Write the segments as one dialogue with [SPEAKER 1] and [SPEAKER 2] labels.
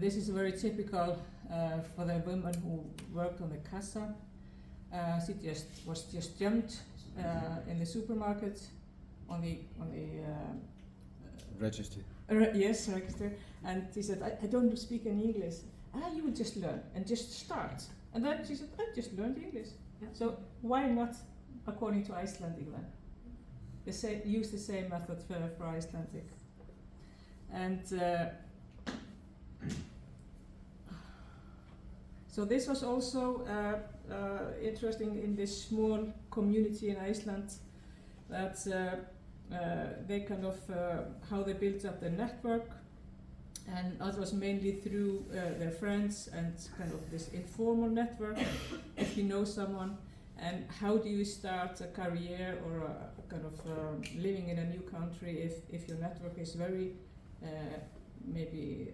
[SPEAKER 1] this is very typical for the women who worked on the kassa. She was just jumped in the supermarket on the
[SPEAKER 2] register.
[SPEAKER 1] Yes, register. And she said, I don't speak any English. You will just learn and just start. And then she said, I just learned English.
[SPEAKER 3] Yeah.
[SPEAKER 1] So why not, according to Icelandic then? Use the same method for Icelandic. And so this was also interesting in this small community in Iceland, that they kind of how they built up their network, and that was mainly through their friends and kind of this informal network. If you know someone, and how do you start a career or a kind of living in a new country if your network is very maybe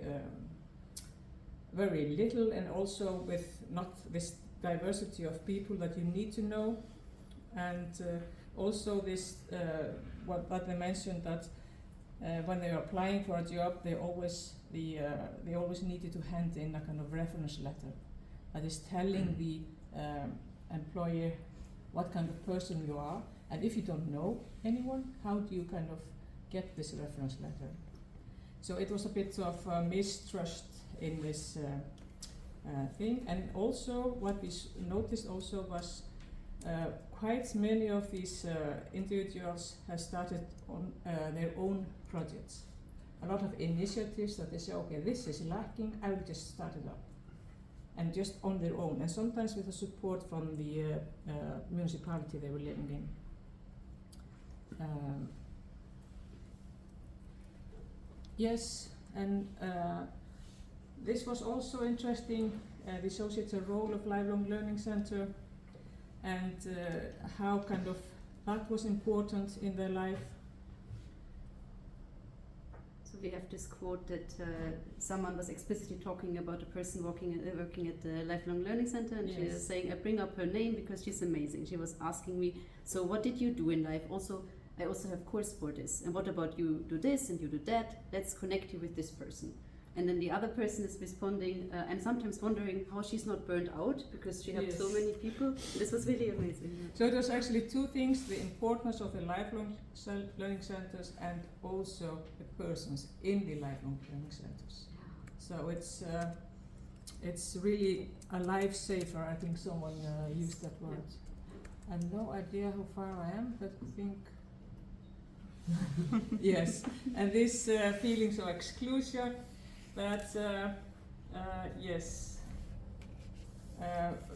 [SPEAKER 1] very little, and also with not this diversity of people that you need to know, and also this what they mentioned, that when they are applying for a job, they always needed to hand in a kind of reference letter that is telling the employer what kind of person you are, and if you don't know anyone, how do you kind of get this reference letter? So it was a bit of mistrust in this thing, and also what we noticed also was quite many of these individuals have started on their own projects. A lot of initiatives that they say, okay, this is lacking, I will just start it up. And just on their own, and sometimes with the support from the municipality they were living in. Yes, and this was also interesting, the societal role of Lifelong Learning Center, and how kind of that was important in their life.
[SPEAKER 3] So we have this quote that someone was explicitly talking about a person working at the Lifelong Learning Center, and
[SPEAKER 1] yes.
[SPEAKER 3] She was saying, I bring up her name because she's amazing. She was asking me, so what did you do in life? I also have course for this. And what about you do this and you do that? Let's connect you with this person. And then the other person is responding, and sometimes wondering how she's not burned out because she has so many people. This was really amazing.
[SPEAKER 1] So it was actually two things: the importance of the lifelong learning centers, and also the persons in the lifelong learning centers. So it's really a lifesaver. I think someone used that word. I have no idea how far I am, but I think. Yes, and this feelings of exclusion. But yes,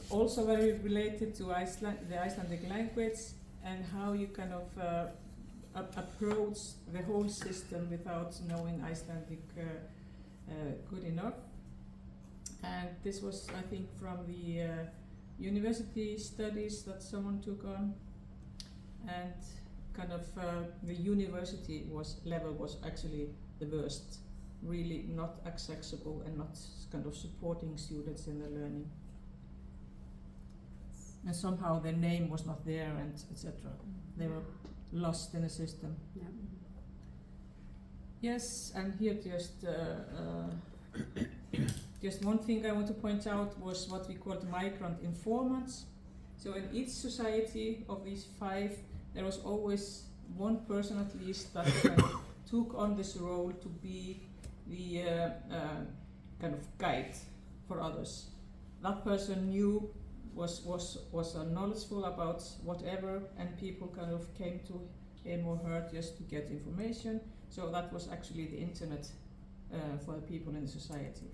[SPEAKER 1] also very related to the Icelandic language, and how you kind of approach the whole system without knowing Icelandic good enough. And this was, I think, from the university studies that someone took on, and kind of the university level was actually the worst. Really not accessible and not kind of supporting students in their learning. And somehow their name was not there, and etc. They were lost in the system.
[SPEAKER 3] Yeah.
[SPEAKER 1] Yes, and here just one thing I want to point out was what we called migrant informants. So in each society of these 5, there was always one person at least that kind of took on this role to be the kind of guide for others. That person was knowledgeable about whatever, and people kind of came to him or her just to get information. So that was actually the internet for the people in the society.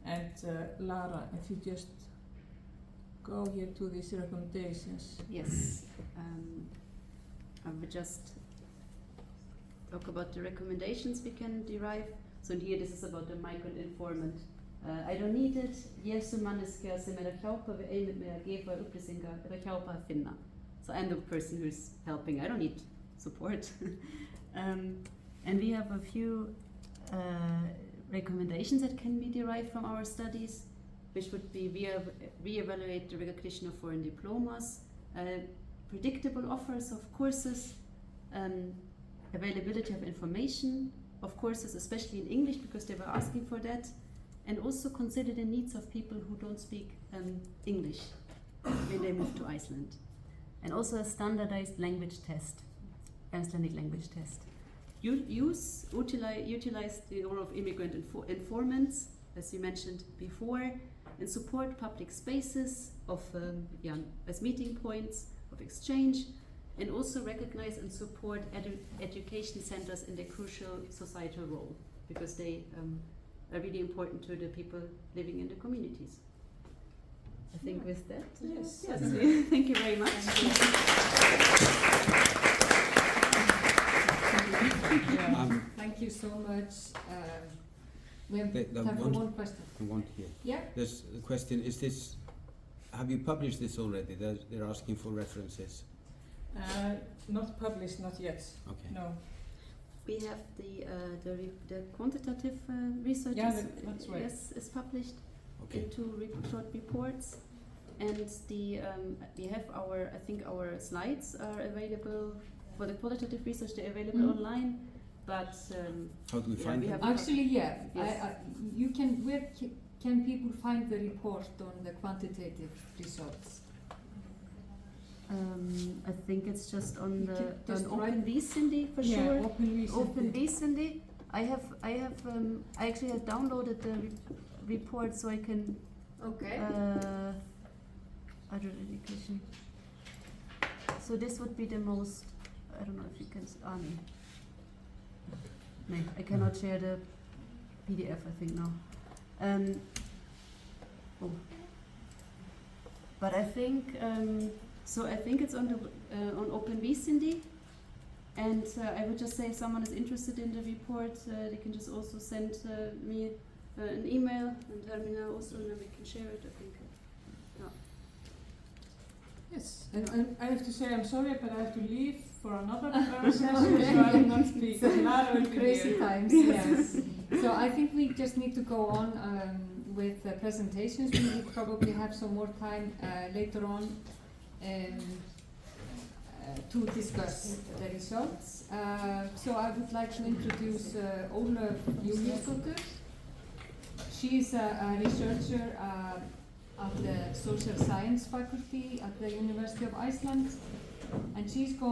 [SPEAKER 1] And Lara, if you just go here to these recommendations.
[SPEAKER 3] Yes, I would just talk about the recommendations we can derive. So here this is about the migrant informant. I don't need it. Jesu manneskja sem að hjálpa við einmitt með að gefa upplýsingar að hjálpa að finna. So I'm the person who's helping. I don't need support. And we have a few recommendations that can be derived from our studies, which would be re-evaluate the recognition of foreign diplomas, predictable offers of courses, availability of information of courses, especially in English, because they were asking for that, and also consider the needs of people who don't speak English when they move to Iceland. And also a standardized language test, Icelandic language test. Utilize the role of immigrant informants, as you mentioned before, and support public spaces of as meeting points of exchange, and also recognize and support education centers in their crucial societal role, because they are really important to the people living in the communities. I think with that,
[SPEAKER 1] Yes.
[SPEAKER 3] thank you very much.
[SPEAKER 2] Thank you so much. We have time for one question.
[SPEAKER 4] One here.
[SPEAKER 2] Yeah.
[SPEAKER 4] There's a question, have you published this already? They're asking for references.
[SPEAKER 1] Not published, not yet.
[SPEAKER 4] Okay.
[SPEAKER 1] No.
[SPEAKER 3] We have the quantitative research
[SPEAKER 1] that's right.
[SPEAKER 3] is published
[SPEAKER 4] Okay.
[SPEAKER 3] in 2 short reports, and we have our slides are available for the qualitative research. They're available online, but
[SPEAKER 4] How do we find them?
[SPEAKER 2] Actually, yeah.
[SPEAKER 3] Yes.
[SPEAKER 2] You can. Where can people find the report on the quantitative results?
[SPEAKER 3] I think it's just on
[SPEAKER 2] You
[SPEAKER 3] the
[SPEAKER 2] can just
[SPEAKER 3] Open Vísindi for
[SPEAKER 1] Yeah,
[SPEAKER 3] sure.
[SPEAKER 1] Open Vísindi.
[SPEAKER 3] Vísindi. I actually have downloaded the report so I can
[SPEAKER 2] Okay.
[SPEAKER 3] adult education. So this would be the most. I don't know if you can. No, I cannot share the PDF. I think now. But I think so. I think it's on the on Open Vísindi, and I would just say if someone is interested in the report, they can just also send me an email, and Hermína also, and then we can share it. I think.
[SPEAKER 1] Yes, and I have to say I'm sorry, but I have to leave for another session, so I will not speak. Lara will be
[SPEAKER 2] Crazy
[SPEAKER 1] here.
[SPEAKER 2] times. Yes. So I think we just need to go on with the presentations. We will probably have some more time later on to discuss the results. So I would like to introduce Ólöf Júlíusdóttir. She is a researcher at the Social Science Faculty at the University of Iceland, and she's going